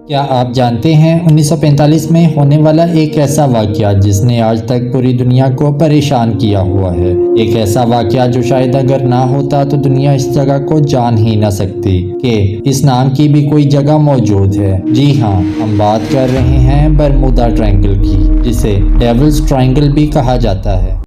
क्या आप जानते हैं 1945 में होने वाला एक ऐसा वाकया जिसने आज तक पूरी दुनिया को परेशान किया हुआ है। एक ऐसा वाकया जो शायद अगर ना होता तो दुनिया इस जगह को जान ही ना सकती कि इस नाम की भी कोई जगह मौजूद है। जी हाँ, हम बात कर रहे हैं बरमूडा ट्रायंगल की, जिसे डेविल्स ट्रायंगल भी कहा जाता है।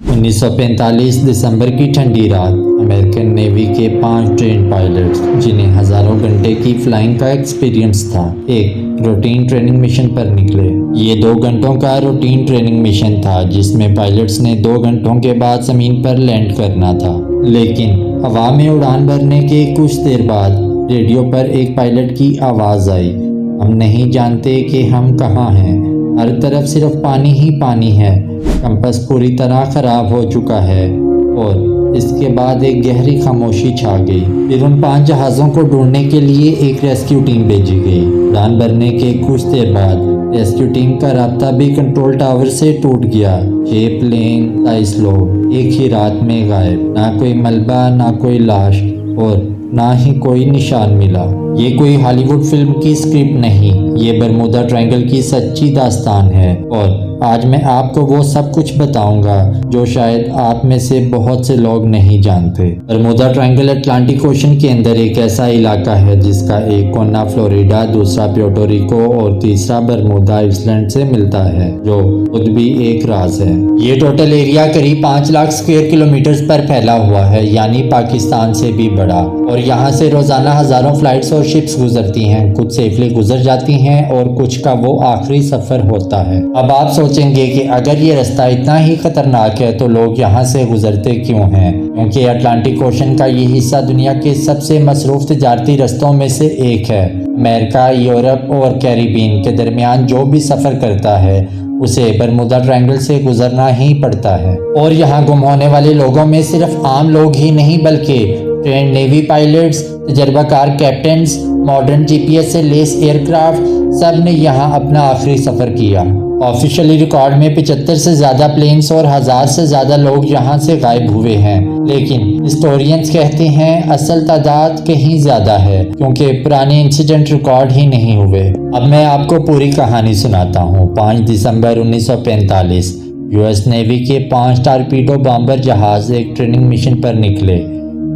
1945 दिसंबर की ठंडी रात अमेरिकन नेवी के 5 ट्रेन पायलट्स, जिन्हें हजारों घंटे की फ्लाइंग का एक्सपीरियंस था, एक रूटीन ट्रेनिंग मिशन पर निकले। ये 2 घंटों का रूटीन ट्रेनिंग मिशन था जिसमें पायलट्स ने 2 घंटों के बाद जमीन पर लैंड करना था। लेकिन हवा में उड़ान भरने के कुछ देर बाद रेडियो पर एक पायलट की आवाज़ आई, हम नहीं जानते कि हम कहाँ हैं, हर तरफ सिर्फ पानी ही पानी है, कंपास पूरी तरह खराब हो चुका है। और इसके बाद एक गहरी खामोशी छा गई। फिर उन 5 जहाज़ों को ढूंढने के लिए एक रेस्क्यू टीम भेजी गई। उड़ान भरने के कुछ देर बाद रेस्क्यू टीम का राब्ता भी कंट्रोल टावर से टूट गया। 6 प्लेन 23 लोग एक ही रात में गायब, ना कोई मलबा, ना कोई लाश और ना ही कोई निशान मिला। ये कोई हॉलीवुड फिल्म की स्क्रिप्ट नहीं, ये बरमूडा ट्रायंगल की सच्ची दास्तान है। और आज मैं आपको वो सब कुछ बताऊंगा जो शायद आप में से बहुत से लोग नहीं जानते। बरमूडा ट्रायंगल अटलांटिक ओशन के अंदर एक ऐसा इलाका है जिसका एक कोना फ्लोरिडा, दूसरा प्यूर्टो रिको और तीसरा बरमूडा आइलैंड से मिलता है, जो खुद भी एक राज है। ये टोटल एरिया करीब 5 लाख स्क्वायर किलोमीटर पर फैला हुआ है, यानी पाकिस्तान से भी बड़ा। और यहाँ से रोजाना हजारों फ्लाइट्स और शिप्स गुजरती हैं, कुछ सेफली गुजर जाती हैं और कुछ का वो आखिरी सफर होता है। अब आप सोचेंगे कि अगर ये रास्ता इतना ही खतरनाक है तो लोग यहाँ से गुजरते क्यों हैं? क्योंकि अटलांटिक ओशन का ये हिस्सा दुनिया के सबसे मसरूफ तिजारती रास्तों में से एक है। अमेरिका, यूरोप और कैरिबियन के दरमियान जो भी सफर करता है उसे बरमूडा ट्रायंगल से गुजरना ही पड़ता है। और यहाँ गुम होने वाले लोगों में सिर्फ आम लोग ही नहीं बल्कि ट्रेंड नेवी पायलट्स, तजर्बाकार कैप्टन्स, मॉडर्न जीपीएस से लेस एयरक्राफ्ट, सब ने यहाँ अपना आखिरी सफर किया। ऑफिशियली रिकॉर्ड में 75 से ज़्यादा प्लेन्स और 1000 से ज़्यादा लोग यहाँ से गायब हुए हैं, लेकिन हिस्टोरियंस कहते हैं असल तादाद कहीं ज़्यादा है क्योंकि पुराने इंसिडेंट रिकॉर्ड ही नहीं हुए। अब मैं आपको पूरी कहानी सुनाता हूँ। 5 दिसंबर 1945 यूएस नेवी के 5 टारपीडो बॉम्बर जहाज एक ट्रेनिंग मिशन पर निकले।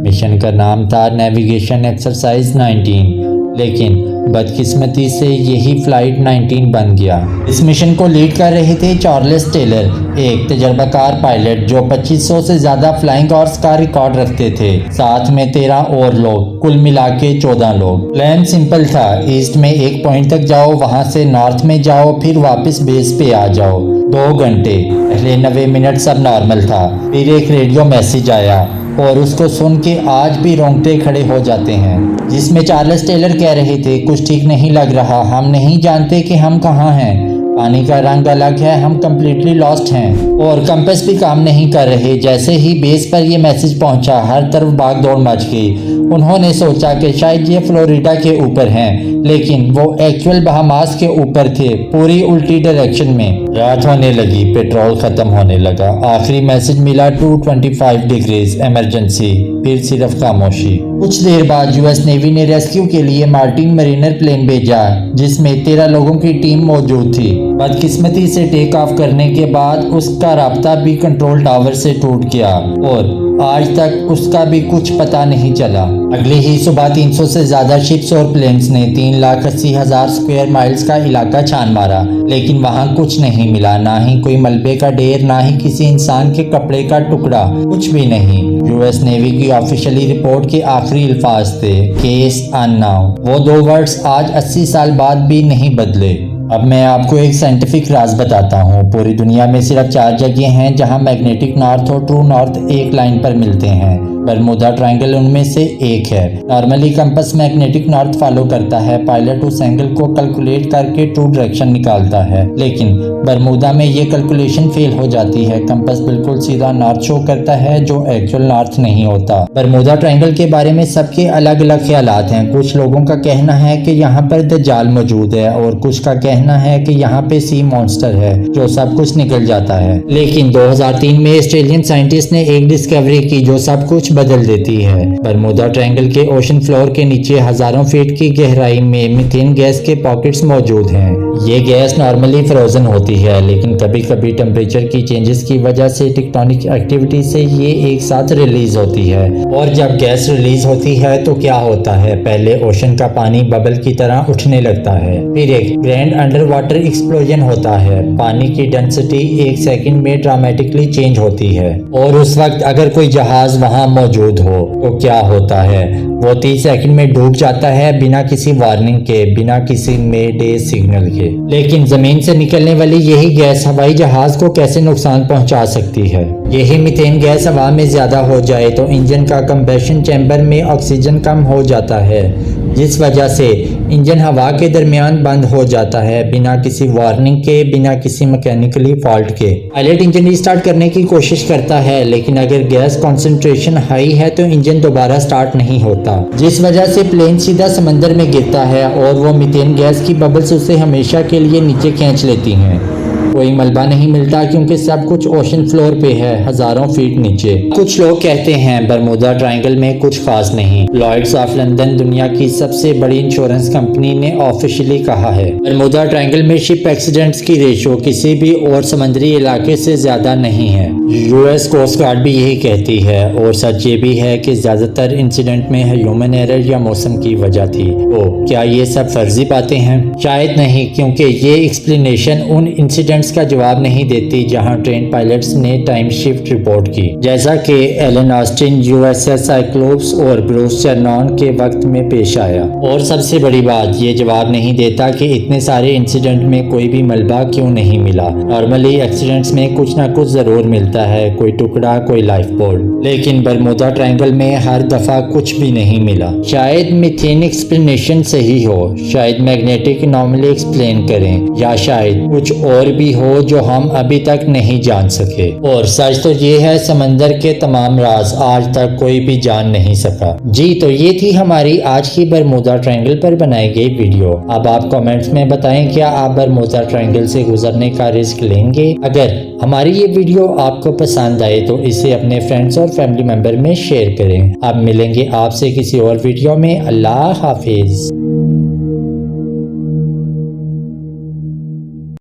मिशन का नाम था नेविगेशन एक्सरसाइज 19, लेकिन बदकिस्मती से यही फ्लाइट 19 बन गया। इस मिशन को लीड कर रहे थे चार्ल्स टेलर, एक तजर्बाकार पायलट जो 2500 से ज्यादा फ्लाइंग आवर्स का रिकॉर्ड रखते थे, साथ में 13 और लोग, कुल मिला के 14 लोग। प्लान सिंपल था, ईस्ट में एक पॉइंट तक जाओ, वहां से नॉर्थ में जाओ, फिर वापस बेस पे आ जाओ। 2 घंटे, पहले 90 मिनट सब नॉर्मल था। फिर एक रेडियो मैसेज आया और उसको सुन के आज भी रोंगटे खड़े हो जाते हैं, जिसमें चार्ल्स टेलर कह रहे थे कुछ ठीक नहीं लग रहा, हम नहीं जानते कि हम कहाँ हैं, पानी का रंग अलग है, हम कम्प्लीटली लॉस्ट हैं और कंपास भी काम नहीं कर रहे। जैसे ही बेस पर यह मैसेज पहुंचा हर तरफ भाग दौड़ मच गई। उन्होंने सोचा कि शायद ये फ्लोरिडा के ऊपर हैं, लेकिन वो एक्चुअल बहामास के ऊपर थे, पूरी उल्टी डायरेक्शन में। रात होने लगी, पेट्रोल खत्म होने लगा। आखिरी मैसेज मिला 225 डिग्रीज इमरजेंसी, फिर सिर्फ खामोशी। कुछ देर बाद यूएस नेवी ने रेस्क्यू के लिए मार्टिन मरीनर प्लेन भेजा जिसमें 13 लोगों की टीम मौजूद थी। बदकिस्मती से टेक ऑफ करने के बाद उसका राब्ता भी कंट्रोल टावर से टूट गया और आज तक उसका भी कुछ पता नहीं चला। अगले ही सुबह 300 से ज्यादा शिप्स और प्लेन्स ने 3,80,000 स्क्वायर माइल्स का इलाका छान मारा, लेकिन वहां कुछ नहीं मिला, ना ही कोई मलबे का ढेर, ना ही किसी इंसान के कपड़े का टुकड़ा, कुछ भी नहीं। यूएस नेवी की ऑफिशियली रिपोर्ट के आखिरी अल्फाज थे केस अननाउन। वो 2 वर्ड्स आज 80 साल बाद भी नहीं बदले। अब मैं आपको एक साइंटिफिक राज बताता हूँ। पूरी दुनिया में सिर्फ 4 जगह हैं जहाँ मैग्नेटिक नॉर्थ और ट्रू नॉर्थ एक लाइन पर मिलते हैं। बरमूडा ट्रायंगल उनमें से एक है। Normally compass magnetic north follow करता है, पायलट उस एंगल को कैलकुलेट करके ट्रू डायरेक्शन निकालता है, लेकिन बरमूडा में ये कैलकुलेशन फेल हो जाती है। कंपास बिल्कुल सीधा नॉर्थ शो करता है जो एक्चुअल नॉर्थ नहीं होता। बरमूडा ट्रायंगल के बारे में सबके अलग अलग ख्यालात हैं। कुछ लोगों का कहना है कि यहाँ पर दज्जाल मौजूद है और कुछ का कहना है कि यहाँ पे सी मॉन्स्टर है जो सब कुछ निकल जाता है। लेकिन 2003 में ऑस्ट्रेलियन साइंटिस्ट ने एक डिस्कवरी की जो सब कुछ बदल देती है। बरमूदा ट्रायंगल के ओशन फ्लोर के नीचे हजारों फीट की गहराई में मीथेन गैस के पॉकेट्स मौजूद हैं। ये गैस नॉर्मली फ्रोजन होती है, लेकिन कभी कभी टेम्परेचर की चेंजेस की वजह से टेक्टोनिक एक्टिविटी से ये एक साथ रिलीज होती है। और जब गैस रिलीज होती है तो क्या होता है, पहले ओशन का पानी बबल की तरह उठने लगता है, फिर एक ग्रैंड अंडर वाटर एक्सप्लोजन होता है। पानी की डेंसिटी 1 सेकंड में ड्रामेटिकली चेंज होती है और उस वक्त अगर कोई जहाज वहां मौजूद हो तो क्या होता है, वो 30 सेकंड में डूब जाता है बिना किसी वार्निंग के, बिना किसी मेडे सिग्नल के। लेकिन जमीन से निकलने वाली यही गैस हवाई जहाज को कैसे नुकसान पहुंचा सकती है। यही मीथेन गैस हवा में ज्यादा हो जाए तो इंजन का कंबशन चैम्बर में ऑक्सीजन कम हो जाता है, जिस वजह से इंजन हवा के दरमियान बंद हो जाता है बिना किसी वार्निंग के, बिना किसी मैकेनिकली फॉल्ट के। पायलट इंजन स्टार्ट करने की कोशिश करता है, लेकिन अगर गैस कॉन्सेंट्रेशन हाई है तो इंजन दोबारा स्टार्ट नहीं होता, जिस वजह से प्लेन सीधा समंदर में गिरता है और वो मीथेन गैस की बबल्स उसे हमेशा के लिए नीचे खींच लेती हैं। कोई मलबा नहीं मिलता क्योंकि सब कुछ ओशन फ्लोर पे है, हजारों फीट नीचे। कुछ लोग कहते हैं बरमूदा ट्रायंगल में कुछ खास नहीं। लॉयड्स ऑफ लंदन दुनिया की सबसे बड़ी इंश्योरेंस कंपनी ने ऑफिशियली कहा है बरमूदा ट्रायंगल में शिप एक्सीडेंट्स की रेशो किसी भी और समुद्री इलाके से ज्यादा नहीं है। यूएस कोस्ट गार्ड भी यही कहती है और सच ये भी है कि ज्यादातर इंसिडेंट में ह्यूमन एरर या मौसम की वजह थी। तो क्या ये सब फर्जी बातें हैं? शायद नहीं, क्योंकि ये एक्सप्लेनेशन उन इंसिडेंट्स का जवाब नहीं देती जहां ट्रेन पायलट्स ने टाइम शिफ्ट रिपोर्ट की, जैसा कि एलन ऑस्टिन यूएसएस साइक्लोप्स और ब्रूस चेरनॉन के वक्त में पेश आया। और सबसे बड़ी बात, ये जवाब नहीं देता कि इतने सारे इंसिडेंट में कोई भी मलबा क्यों नहीं मिला। नॉर्मली एक्सीडेंट्स में कुछ ना कुछ जरूर मिलता है, कोई टुकड़ा, कोई लाइफ बोर्ड, लेकिन बरमूदा ट्रायंगल में हर दफा कुछ भी नहीं मिला। शायद मीथेन एक्सप्लेनेशन सही हो, शायद मैग्नेटिक एनॉमली एक्सप्लेन करें, या शायद कुछ और भी हो जो हम अभी तक नहीं जान सके। और सच तो ये है, समंदर के तमाम राज आज तक कोई भी जान नहीं सका। जी, तो ये थी हमारी आज की बरमूदा ट्रायंगल पर बनाई गई वीडियो। अब आप कमेंट्स में बताएं, क्या आप बरमूदा ट्रायंगल से गुजरने का रिस्क लेंगे? अगर हमारी ये वीडियो आपको पसंद आए तो इसे अपने फ्रेंड्स और फैमिली मेंबर में शेयर करें। अब मिलेंगे आपसे किसी और वीडियो में। अल्लाह हाफिज।